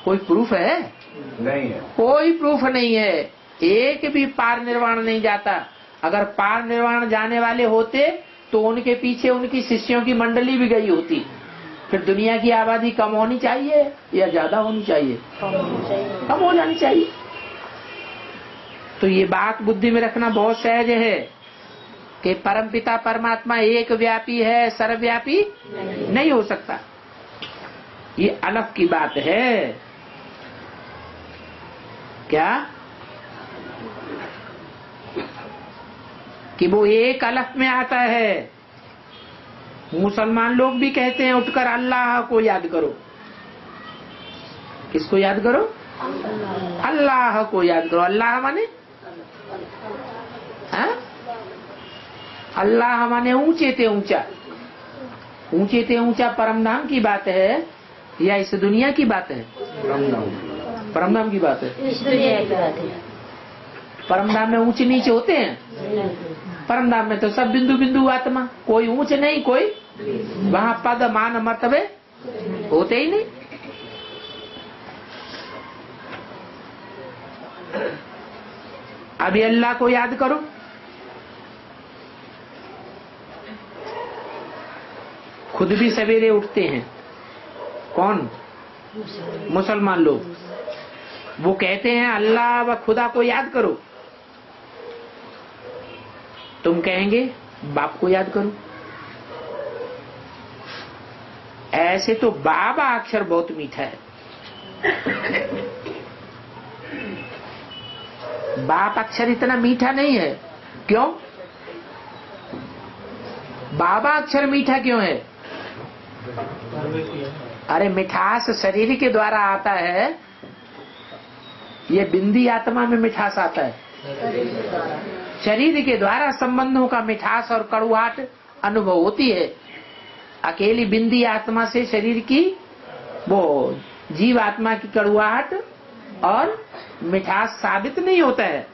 कोई प्रूफ है? नहीं है। कोई प्रूफ नहीं है। एक भी पार निर्वाण नहीं जाता। अगर पार निर्वाण जाने वाले होते तो उनके पीछे उनकी शिष्यों की मंडली भी गई होती। फिर दुनिया की आबादी कम होनी चाहिए या ज्यादा होनी चाहिए? कम हो जानी चाहिए। तो ये बात बुद्धि में रखना बहुत सहज है कि परमपिता परमात्मा एक व्यापी है, सर्वव्यापी नहीं हो सकता। ये अलग की बात है। क्या कि वो एक अलग में आता है। मुसलमान लोग भी कहते हैं उठकर अल्लाह को याद करो। किसको याद करो? अल्लाह को याद करो। अल्लाह माने अल्लाह माने ऊंचे ते ऊंचा। ऊंचे ते ऊंचा परमधाम की बात है या इस दुनिया की बात है? परमधाम की बात है। इस दुनिया की बात है। परमधाम में ऊंचे नीचे होते हैं? परमधाम में तो सब बिंदु बिंदु आत्मा, कोई ऊंच नहीं, कोई वहाँ पद मान मर्तबे होते ही नहीं। अभी अल्लाह को याद करो। खुद भी सवेरे उठते हैं। कौन? मुसलमान लोग। वो कहते हैं अल्लाह व खुदा को याद करो। तुम कहेंगे बाप को याद करो। ऐसे तो बाबा अक्षर बहुत मीठा है। बाप अक्षर इतना मीठा नहीं है। क्यों? बाबा अक्षर मीठा क्यों है? अरे मिठास शरीर के द्वारा आता है, ये बिंदी आत्मा में मिठास आता है। शरीर के द्वारा संबंधों का मिठास और कड़ुआहट अनुभव होती है। अकेली बिंदी आत्मा से शरीर की वो जीव आत्मा की कड़ुआहट और मिठास साबित नहीं होता है।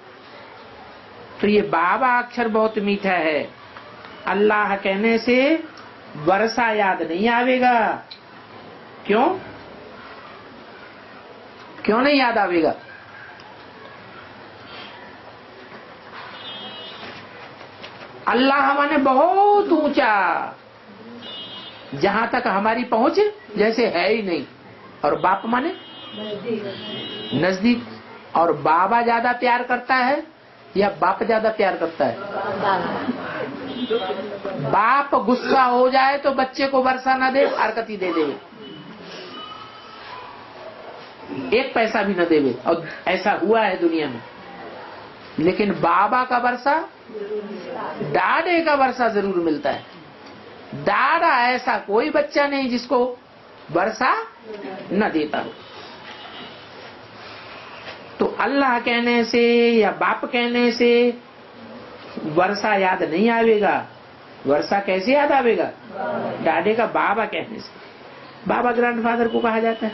तो ये बाबा अक्षर बहुत मीठा है। अल्लाह कहने से वर्षा याद नहीं आवेगा। क्यों? क्यों नहीं याद आवेगा? अल्लाह माने बहुत ऊंचा, जहां तक हमारी पहुंच जैसे है ही नहीं। और बाप माने नजदीक। और बाबा ज्यादा प्यार करता है या बाप ज्यादा प्यार करता है? बाप गुस्सा हो जाए तो बच्चे को वर्षा न दे, हरकती दे दे, एक पैसा भी न देवे। और ऐसा हुआ है दुनिया में। लेकिन बाबा का वर्षा, डाढ़े का वर्षा जरूर मिलता है। डाढ़ा ऐसा कोई बच्चा नहीं जिसको वर्षा न देता हो। तो अल्लाह कहने से या बाप कहने से वर्षा याद नहीं आवेगा। वर्षा कैसे याद आवेगा? डाडे का बाबा कहने से। बाबा ग्रैंडफादर को कहा जाता है,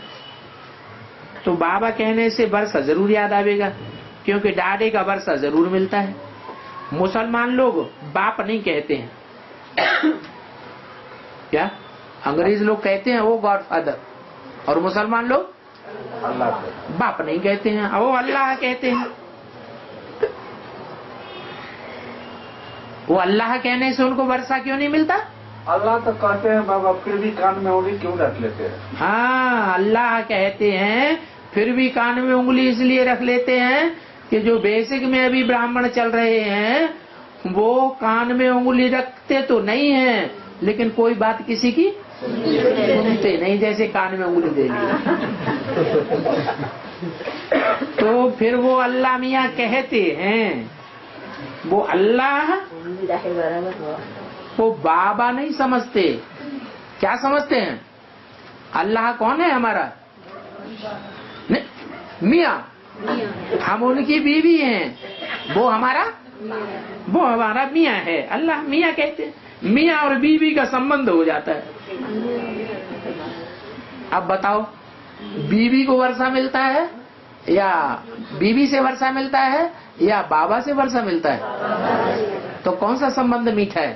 तो बाबा कहने से वर्षा जरूर याद आवेगा, क्योंकि डाडे का वर्षा जरूर मिलता है। मुसलमान लोग बाप नहीं कहते हैं, क्या? अंग्रेज लोग कहते हैं वो गॉडफादर, और मुसलमान लोग बाप नहीं कहते हैं, वो अल्लाह कहते हैं। वो अल्लाह कहने से उनको वर्षा क्यों नहीं मिलता? अल्लाह तो कहते हैं बाबा, फिर भी कान में उंगली क्यों रख लेते हैं? हाँ, अल्लाह कहते हैं, फिर भी कान में उंगली इसलिए रख लेते हैं कि जो बेसिक में अभी ब्राह्मण चल रहे हैं वो कान में उंगली रखते तो नहीं है, लेकिन कोई बात किसी की सुनते नहीं, जैसे कान में उंगली दे ली। तो फिर वो अल्लाह मियाँ कहते हैं, वो अल्लाह वो बाबा नहीं समझते। क्या समझते हैं? अल्लाह कौन है? हमारा मियाँ, हम उनकी बीवी हैं, वो हमारा मियाँ है। अल्लाह मियाँ कहते हैं, मियाँ और बीवी का संबंध हो जाता है। अब बताओ, बीवी को वर्षा मिलता है या बीवी से वर्षा मिलता है या बाबा से वर्षा मिलता है? तो कौन सा संबंध मीठा है?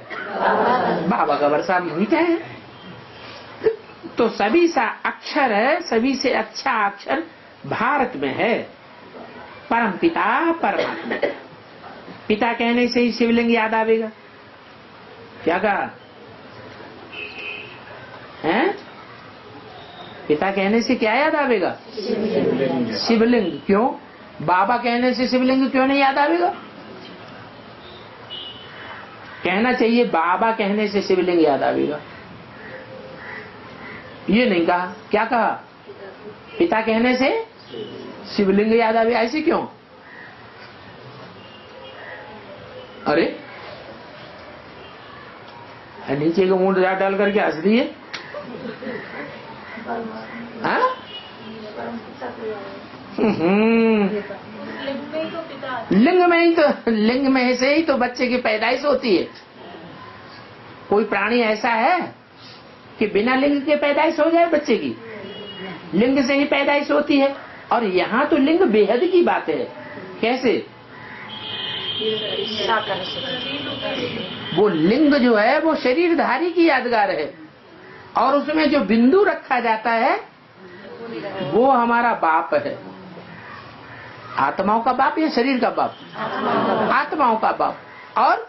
बाबा का वर्षा मीठा है। तो सभी सा अक्षर है, सभी से अच्छा अक्षर भारत में है, परम पिता परमात्मा। पिता कहने से ही शिवलिंग याद आवेगा। क्या कहा है? पिता कहने से क्या याद आवेगा? शिवलिंग। क्यों? बाबा कहने से शिवलिंग क्यों नहीं याद आवेगा? कहना चाहिए बाबा कहने से शिवलिंग याद आवेगा, ये नहीं कहा। क्या कहा? पिता कहने से शिवलिंग याद आवे। ऐसे क्यों? अरे नीचे का मुंड डाल करके हंस दिए। लिंग में से ही तो बच्चे की पैदाइश होती है। कोई प्राणी ऐसा है कि बिना लिंग के पैदाइश हो जाए बच्चे की? लिंग से ही पैदाइश होती है। और यहाँ तो लिंग बेहद की बात है। कैसे? वो लिंग जो है वो शरीरधारी की यादगार है, और उसमें जो बिंदु रखा जाता है वो हमारा बाप है। आत्माओं का बाप या शरीर का बाप? आत्माओं का बाप। और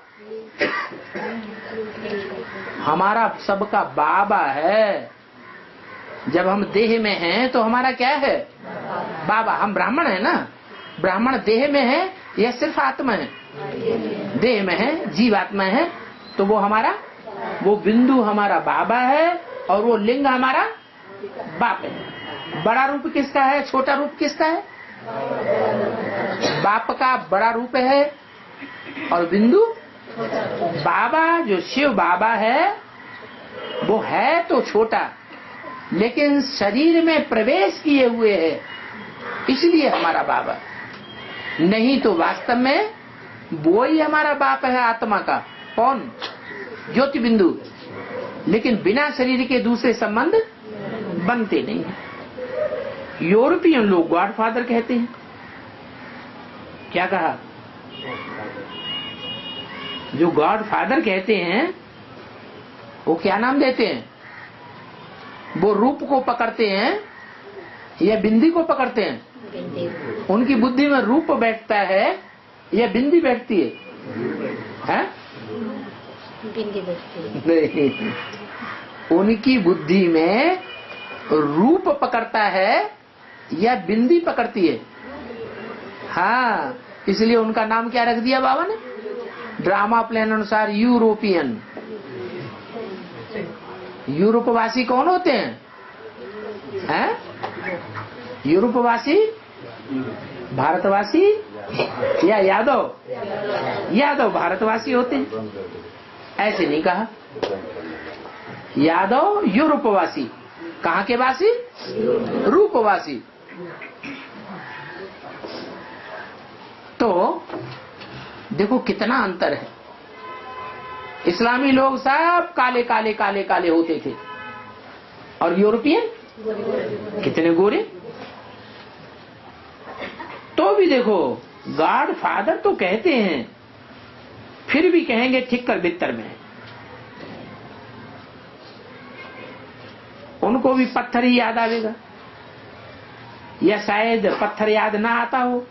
हमारा सबका बाबा है। जब हम देह में हैं तो हमारा क्या है? बाबा। हम ब्राह्मण है ना, ब्राह्मण देह में है या सिर्फ आत्मा है? देह में है, जीवात्मा है। तो वो हमारा, वो बिंदु हमारा बाबा है, और वो लिंग हमारा बाप है। बड़ा रूप किसका है, छोटा रूप किसका है? बाप का बड़ा रूप है, और बिंदु बाबा जो शिव बाबा है वो है तो छोटा, लेकिन शरीर में प्रवेश किए हुए है, इसलिए हमारा बाबा। नहीं तो वास्तव में वो ही हमारा बाप है आत्मा का। कौन? ज्योति बिंदु। लेकिन बिना शरीर के दूसरे संबंध बनते नहीं है। यूरोपियन लोग गॉडफादर कहते हैं। क्या कहा? जो गॉडफादर कहते हैं वो क्या नाम देते हैं? वो रूप को पकड़ते हैं या बिंदी को पकड़ते हैं? उनकी बुद्धि में रूप बैठता है या बिंदी बैठती है? हैं? बिंदी बैठती है। नहीं, उनकी बुद्धि में रूप पकड़ता है या बिंदी पकड़ती है? हाँ, इसलिए उनका नाम क्या रख दिया बाबा ने? ड्रामा प्लान अनुसार यूरोपियन। यूरोपवासी कौन होते हैं? हैं? यूरोपवासी भारतवासी या यादव? यादव भारतवासी होते हैं। ऐसे नहीं कहा। यादव यूरोपवासी। कहाँ के वासी? रूपवासी। तो देखो कितना अंतर है। इस्लामी लोग सब काले काले काले काले होते थे और यूरोपियन कितने गोरे। तो भी देखो गॉड फादर तो कहते हैं, फिर भी कहेंगे ठिक्कर बित्तर में। उनको भी पत्थर ही याद आवेगा, या शायद पत्थर याद ना आता हो।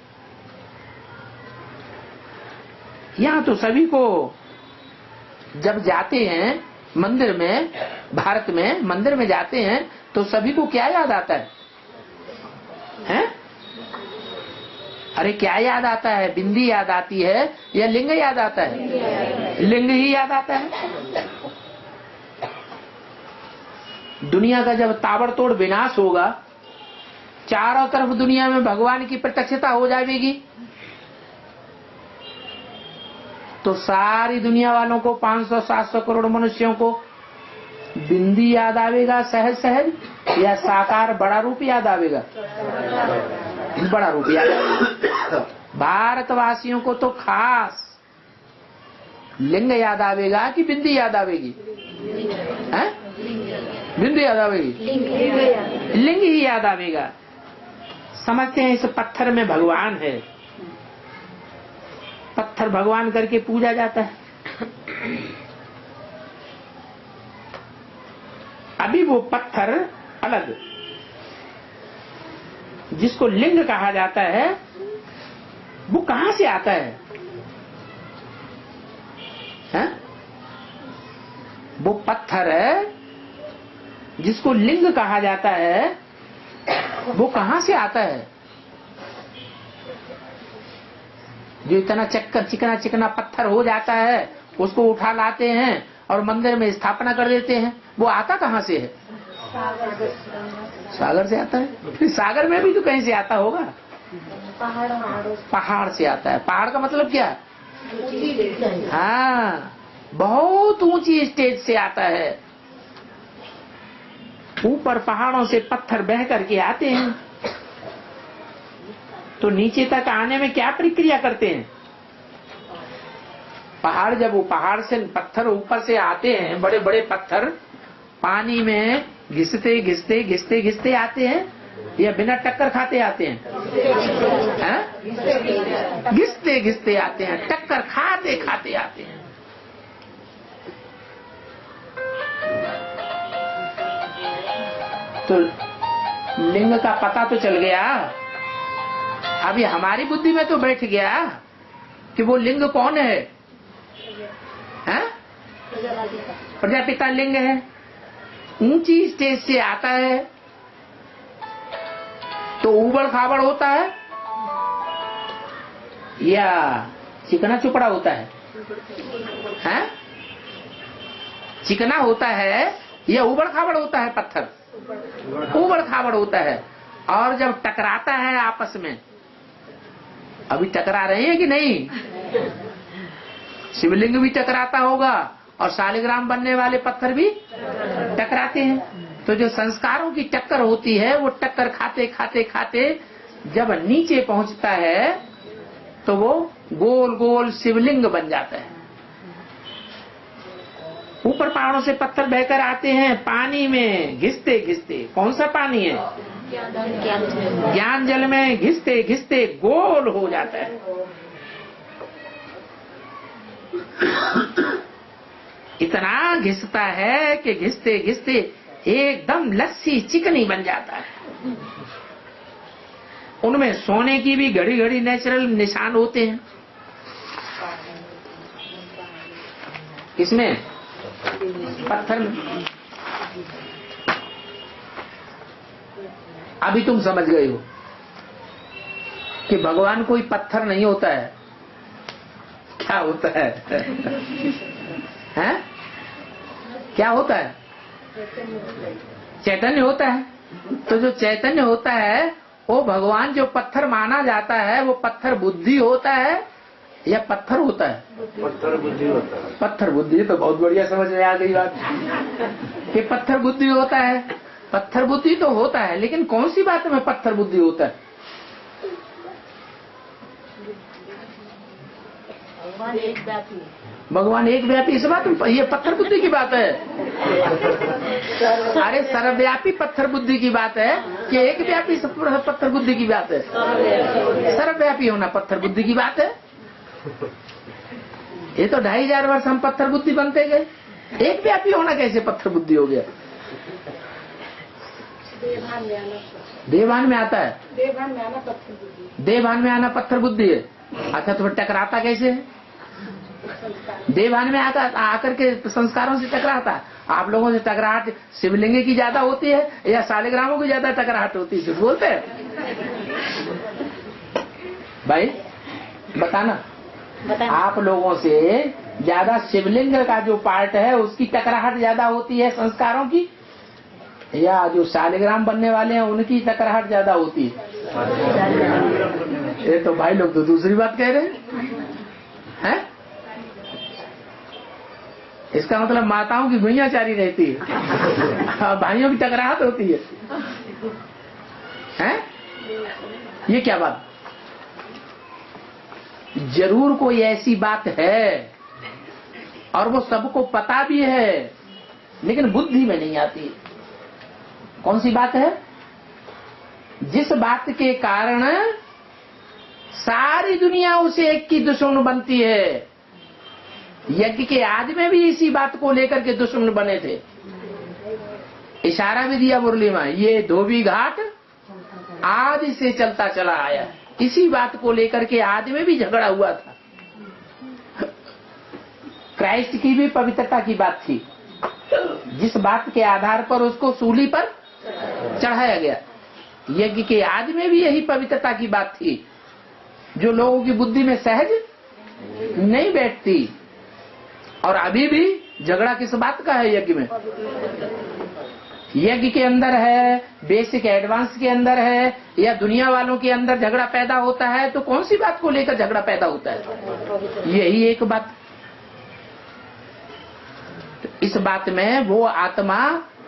यहां तो सभी को जब जाते हैं मंदिर में, भारत में मंदिर में जाते हैं तो सभी को क्या याद आता है? हैं? अरे क्या याद आता है? बिंदी याद आती है या लिंग याद आता है? लिंग ही याद आता है। दुनिया का जब ताबड़तोड़ विनाश होगा, चारों तरफ दुनिया में भगवान की प्रत्यक्षता हो जाएगी, तो सारी दुनिया वालों को 500-700 करोड़ मनुष्यों को बिंदी याद आवेगा सहज सहज, या साकार बड़ा रूप याद आवेगा? बड़ा रूप याद आवेगा। भारतवासियों को तो खास लिंग याद आवेगा कि बिंदी याद आवेगी? हैं? बिंदी याद आवेगी? लिंग ही याद आवेगा। समझते हैं इस पत्थर में भगवान है, पत्थर भगवान करके पूजा जाता है। अभी वो पत्थर अलग जिसको लिंग कहा जाता है, वो कहां से आता है? हैं? वो पत्थर है जिसको लिंग कहा जाता है, वो कहां से आता है? जो इतना चिकना चिकना पत्थर हो जाता है उसको उठा लाते हैं और मंदिर में स्थापना कर देते हैं, वो आता कहां से है? सागर से आता है। फिर सागर में भी तो कहीं से आता होगा, पहाड़ से आता है। पहाड़ का मतलब क्या? हाँ, बहुत ऊंची स्टेज से आता है। ऊपर पहाड़ों से पत्थर बह करके आते हैं, तो नीचे तक आने में क्या प्रक्रिया करते हैं? पहाड़, जब वो पहाड़ से पत्थर ऊपर से आते हैं, बड़े बड़े पत्थर पानी में घिसते घिसते घिसते घिसते आते हैं या बिना टक्कर खाते आते हैं? घिसते घिसते आते हैं, टक्कर खाते खाते आते हैं। तो लिंग का पता तो चल गया, अभी हमारी बुद्धि में तो बैठ गया कि वो लिंग कौन है? हैं? प्रजापिता लिंग है, ऊंची स्टेज से आता है, तो उबड़ खाबड़ होता है या चिकना चुपड़ा होता है? हैं? चिकना होता है या उबड़ खाबड़ होता है? पत्थर उबड़ खाबड़ होता है। और जब टकराता है आपस में, अभी टकरा रहे हैं कि नहीं? शिवलिंग भी टकराता होगा और शालिग्राम बनने वाले पत्थर भी टकराते हैं। तो जो संस्कारों की टक्कर होती है, वो टक्कर खाते खाते खाते जब नीचे पहुंचता है तो वो गोल गोल शिवलिंग बन जाता है। ऊपर पहाड़ों से पत्थर बहकर आते हैं, पानी में घिसते घिसते, कौन सा पानी है? ज्ञान जल में घिसते घिसते गोल हो जाता है। इतना घिसता है कि घिसते घिसते एकदम लस्सी चिकनी बन जाता है। उनमें सोने की भी घड़ी घड़ी नेचुरल निशान होते हैं। किसमें? पत्थर में। अभी तुम समझ गए हो कि भगवान कोई पत्थर नहीं होता है। क्या होता है? हैं? क्या होता है? चैतन्य होता है। तो जो चैतन्य होता है वो भगवान जो पत्थर माना जाता है, वो पत्थर बुद्धि होता है या पत्थर होता है? पत्थर बुद्धि होता है। पत्थर बुद्धि। तो बहुत बढ़िया समझ में आ गई बात कि पत्थर बुद्धि होता है। पत्थर बुद्धि तो होता है, लेकिन कौन सी बात में पत्थर बुद्धि होता है? भगवान एक व्यापी है। भगवान एक व्यापी, इस बात में ये पत्थर बुद्धि की बात है। अरे सर्वव्यापी पत्थर बुद्धि की बात है कि एक व्यापी पत्थर बुद्धि की बात है। सर्वव्यापी होना पत्थर बुद्धि की बात है। ये तो 2500 वर्ष हम पत्थर बुद्धि बनते गए, एक व्यापी होना कैसे पत्थर बुद्धि हो गया? देवान में आता है, देवान में आना पत्थर बुद्धि। देवान में आना पत्थर बुद्धि है। अच्छा तो टकराता कैसे है? देवान में आकर के संस्कारों से टकराता। आप लोगों से टकराहट शिवलिंग की ज्यादा होती है या शालिग्रामों की ज्यादा टकराहट होती है? बोलते हैं भाई, बताना। आप लोगों से ज्यादा शिवलिंग का जो पार्ट है उसकी टकराहट ज्यादा होती है संस्कारों की, या जो शालिग्राम बनने वाले हैं उनकी टकराहट ज्यादा होती है? ये तो भाई लोग तो दूसरी बात कह रहे हैं। इसका मतलब माताओं की भुइयां चारी रहती है, भाइयों की टकराहट होती है। हैं? ये क्या बात? जरूर कोई ऐसी बात है और वो सबको पता भी है, लेकिन बुद्धि में नहीं आती। कौन सी बात है? जिस बात के कारण सारी दुनिया उसे एक की दुश्मन बनती है। यज्ञ के आदि में भी इसी बात को लेकर के दुश्मन बने थे। इशारा भी दिया मुरली में, ये धोबी घाट आदि से चलता चला आया। इसी बात को लेकर के आदि में भी झगड़ा हुआ था। क्राइस्ट की भी पवित्रता की बात थी, जिस बात के आधार पर उसको सूली पर चढ़ाया गया। यज्ञ के आदि में भी यही पवित्रता की बात थी, जो लोगों की बुद्धि में सहज नहीं बैठती। और अभी भी झगड़ा किस बात का है? यज्ञ में, यज्ञ के अंदर है, बेसिक एडवांस के अंदर है, या दुनिया वालों के अंदर झगड़ा पैदा होता है, तो कौन सी बात को लेकर झगड़ा पैदा होता है? यही एक बात। तो इस बात में वो आत्मा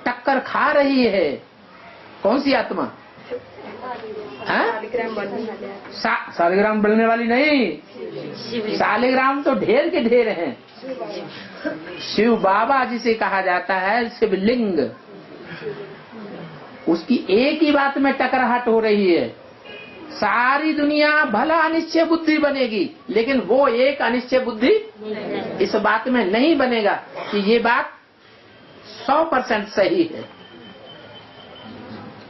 टक्कर खा रही है। कौन सी आत्मा? शालिग्राम बनने वाली नहीं, शालिग्राम तो ढेर के ढेर हैं। शिव बाबा जिसे कहा जाता है शिवलिंग, उसकी एक ही बात में टकराहट हो रही है। सारी दुनिया भला अनिश्चय बुद्धि बनेगी, लेकिन वो एक अनिश्चय बुद्धि इस बात में नहीं बनेगा कि ये बात 100% सही है।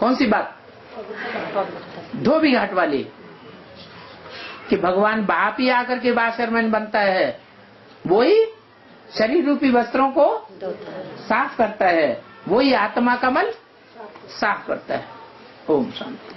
कौन सी बात? धोबी घाट वाली, कि भगवान बाप ही आकर के वाशरमैन बनता है, वही शरीर रूपी वस्त्रों को साफ करता है, वही आत्मा का मन साफ करता है। ओम शांति।